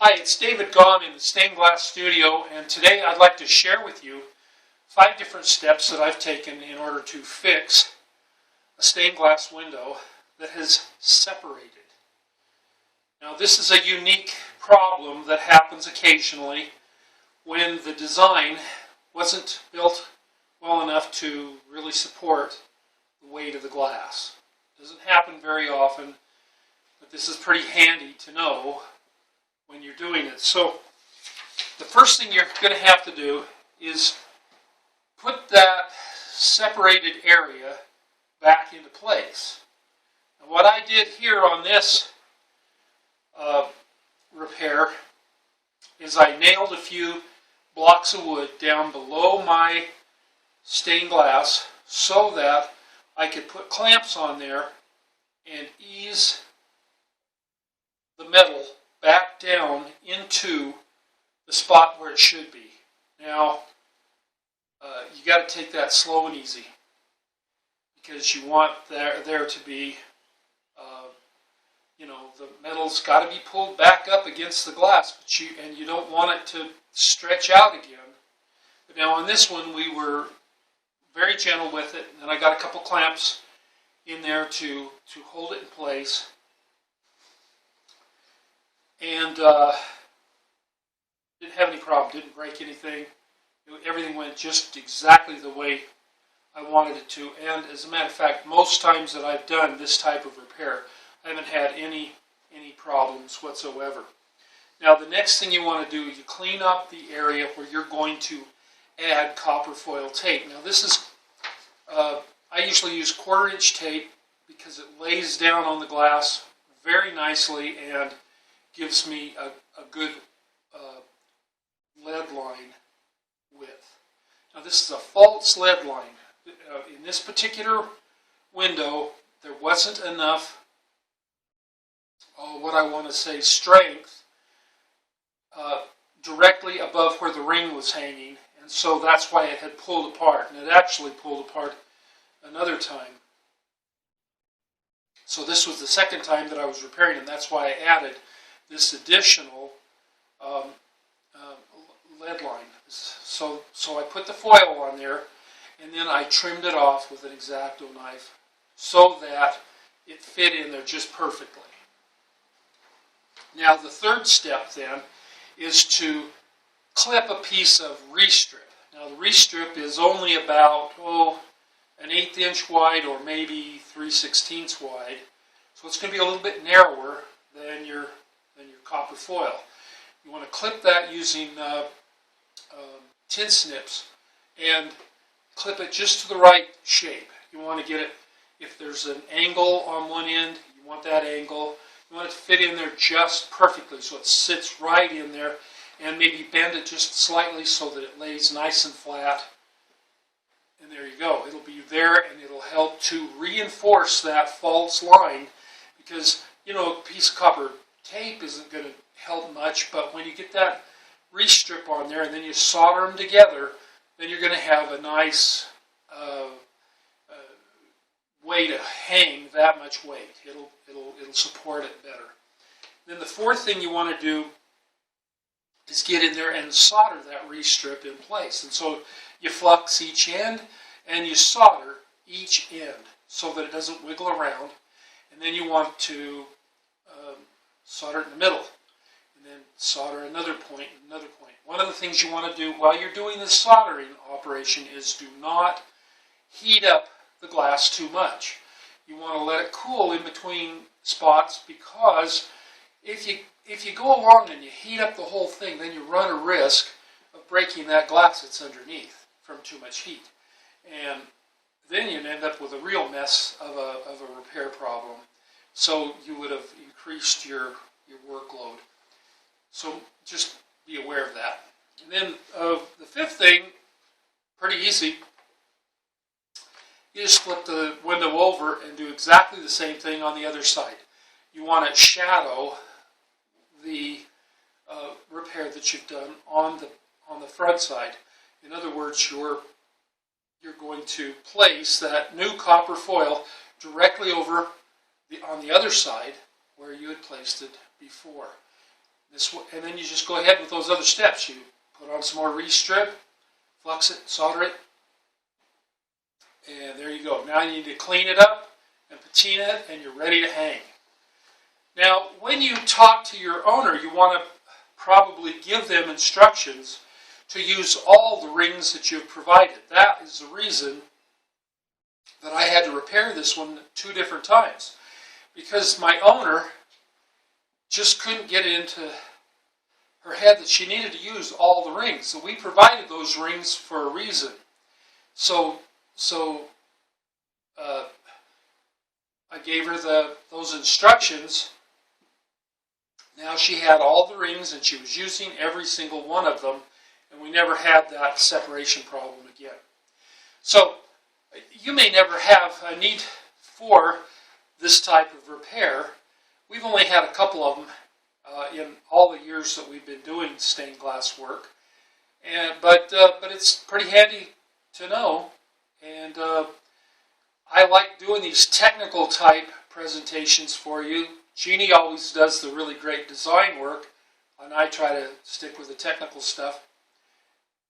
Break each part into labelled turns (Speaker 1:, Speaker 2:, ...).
Speaker 1: Hi, it's David Gomm in the Stained Glass Studio, and today I'd like to share with you 5 different steps that I've taken in order to fix a stained glass window that has separated. Now, this is a unique problem that happens occasionally when the design wasn't built well enough to really support the weight of the glass. It doesn't happen very often, but this is pretty handy to know when you're doing it. So the first thing you're going to have to do is put that separated area back into place. And what I did here on this repair is I nailed a few blocks of wood down below my stained glass so that I could put clamps on there and ease the metal back down into the spot where it should be. Now, you got to take that slow and easy because you want there to be, the metal's got to be pulled back up against the glass, and you don't want it to stretch out again. But now on this one, we were very gentle with it, and I got a couple clamps in there to hold it in place. And didn't have any problem, didn't break anything. Everything went just exactly the way I wanted it to. And as a matter of fact, most times that I've done this type of repair, I haven't had any problems whatsoever. Now, the next thing you want to do, you clean up the area where you're going to add copper foil tape. Now, this is, I usually use 1/4-inch tape because it lays down on the glass very nicely and gives me a good lead line width. Now, this is a false lead line. In this particular window, there wasn't enough, what I want to say, strength directly above where the ring was hanging, and so that's why it had pulled apart, and it actually pulled apart another time. So this was the second time that I was repairing, and that's why I added this additional lead line. So I put the foil on there, and then I trimmed it off with an X-Acto knife so that it fit in there just perfectly. Now, the third step then is to clip a piece of restrip. Now, the restrip is only about an 1/8 inch wide or maybe 3/16 wide, so it's going to be a little bit narrower than your copper foil. You want to clip that using tin snips and clip it just to the right shape. You want to get it, if there's an angle on one end, you want that angle. You want it to fit in there just perfectly so it sits right in there, and maybe bend it just slightly so that it lays nice and flat. And there you go. It'll be there, and it'll help to reinforce that false line because, a piece of copper tape isn't going to help much, but when you get that restrip on there and then you solder them together, then you're going to have a nice way to hang that much weight. It'll support it better. Then the fourth thing you want to do is get in there and solder that restrip in place. And so you flux each end and you solder each end so that it doesn't wiggle around. And then you want to solder it in the middle, and then solder another point, and another point. One of the things you want to do while you're doing the soldering operation is do not heat up the glass too much. You want to let it cool in between spots, because if you go along and you heat up the whole thing, then you run a risk of breaking that glass that's underneath from too much heat. And then you'd end up with a real mess of a repair problem. So you would have increased your workload. So just be aware of that. And then the fifth thing, pretty easy. You just flip the window over and do exactly the same thing on the other side. You want to shadow the repair that you've done on the front side. In other words, you're going to place that new copper foil directly over on the other side where you had placed it before. And then you just go ahead with those other steps. You put on some more restrip, flux it, solder it, and there you go. Now you need to clean it up and patina it, and you're ready to hang. Now, when you talk to your owner, you want to probably give them instructions to use all the rings that you've provided. That is the reason that I had to repair this one 2 different times, because my owner just couldn't get into her head that she needed to use all the rings. So we provided those rings for a reason. So I gave her those instructions. Now she had all the rings and she was using every single one of them, and we never had that separation problem again. So you may never have a need for this type of repair. We've only had a couple of them in all the years that we've been doing stained glass work, but it's pretty handy to know, and I like doing these technical type presentations for you. Jeannie always does the really great design work, and I try to stick with the technical stuff.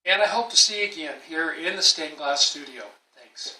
Speaker 1: And I hope to see you again here in the stained glass studio. Thanks.